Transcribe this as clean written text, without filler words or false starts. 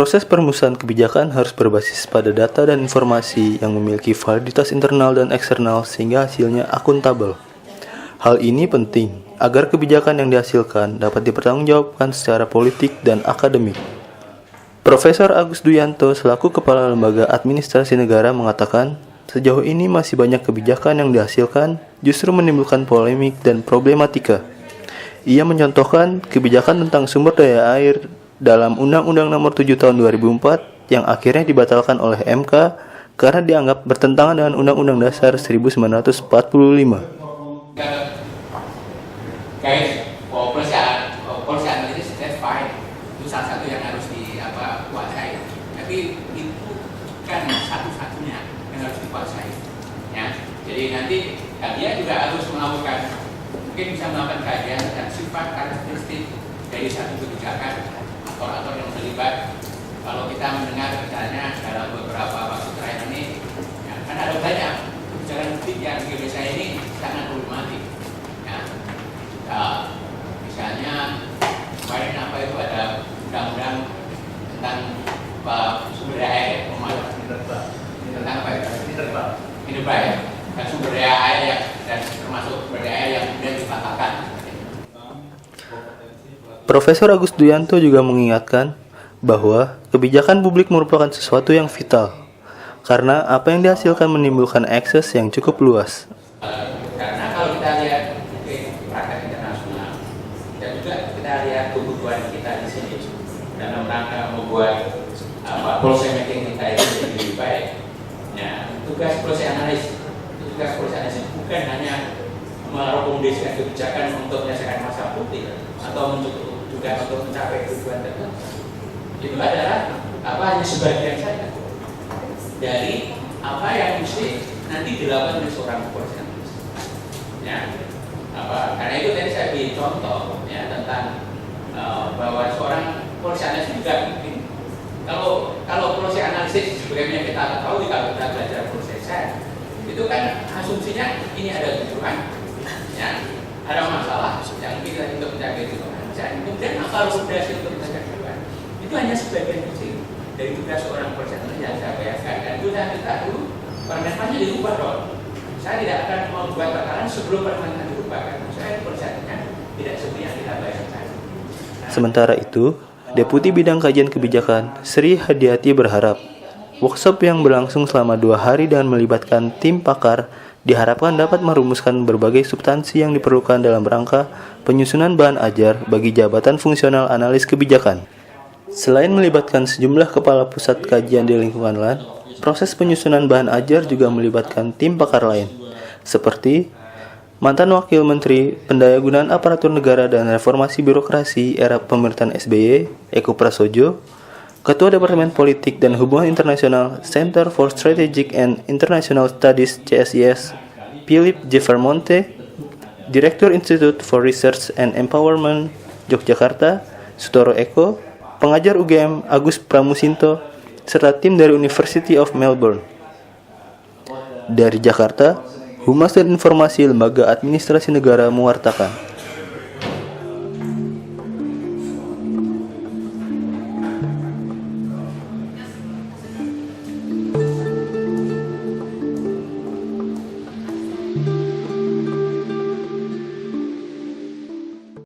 Proses perumusan kebijakan harus berbasis pada data dan informasi yang memiliki validitas internal dan eksternal sehingga hasilnya akuntabel. Hal ini penting agar kebijakan yang dihasilkan dapat dipertanggungjawabkan secara politik dan akademik. Profesor Agus Duyanto selaku Kepala Lembaga Administrasi Negara mengatakan, sejauh ini masih banyak kebijakan yang dihasilkan justru menimbulkan polemik dan problematika. Ia mencontohkan kebijakan tentang sumber daya air dalam Undang-Undang Nomor 7 Tahun 2004 yang akhirnya dibatalkan oleh MK karena dianggap bertentangan dengan Undang-Undang Dasar 1945. Guys, policy analysis that's fine. Itu salah satu yang harus dikuasai. Tapi itu kan satu-satunya yang harus dikuasai. Ya, jadi nanti dia juga harus melakukan, mungkin bisa melakukan kajian dan sifat karakteristik dari satu kebijakan aktor-aktor yang terlibat. Kalau kita mendengar misalnya dalam beberapa waktu terakhir ini, ya, kan ada banyak kebijakan publik yang di Indonesia ini sangat problematik. Ya, misalnya kemarin itu ada undang-undang tentang sumber daya air, tentang apa itu? Minerba ya, dan sumber daya air dan termasuk sumber daya air yang kemudian dibatalkan. Profesor Agus Duyanto juga mengingatkan bahwa kebijakan publik merupakan sesuatu yang vital karena apa yang dihasilkan menimbulkan akses yang cukup luas. Karena kalau kita lihat praktek internasional dan juga kita lihat kebutuhan kita di sini dalam rangka membuat policy making kita itu menjadi lebih baik. Ya, tugas policy analis bukan hanya merekomendasikan kebijakan untuk menyelesaikan masalah publik atau untuk mencapai tujuan tertentu. Itu adalah hanya sebagian saja dari apa yang mesti nanti dilakukan oleh seorang policy analis. Ya, karena itu tadi saya beri contoh ya tentang bahwa seorang policy analis juga mungkin kalau policy analisis sebagaimana kita tahu kalau kita belajar policy science itu kan asumsinya ini ada tujuan, ya ada masalah yang kita untuk mencapai tujuan. Kemudian apa rekomendasi untuk mencapai tujuan itu hanya sebagian kecil dari tugas seorang policy analis yang saya bayangkan. Dan itu saya minta dulu permennya dirubah dong. Saya tidak akan membuat takaran sebelum permennya dirubah karena saya percaya tidak seperti yang kita bayangkan. Sementara itu, Deputi Bidang Kajian Kebijakan Sri Hadiati berharap workshop yang berlangsung selama 2 hari dan melibatkan tim pakar diharapkan dapat merumuskan berbagai substansi yang diperlukan dalam rangka penyusunan bahan ajar bagi jabatan fungsional analis kebijakan. Selain melibatkan sejumlah kepala pusat kajian di lingkungan LAN, proses penyusunan bahan ajar juga melibatkan tim pakar lain, seperti mantan Wakil Menteri Pendayagunaan Aparatur Negara dan Reformasi Birokrasi era pemerintahan SBY, Eko Prasojo, Ketua Departemen Politik dan Hubungan Internasional Center for Strategic and International Studies CSIS, Philip J. Vermonte, Direktur Institute for Research and Empowerment Yogyakarta, Sutoro Eko, pengajar UGM Agus Pramusinto, serta tim dari University of Melbourne. Dari Jakarta, Humas dan Informasi Lembaga Administrasi Negara mewartakan.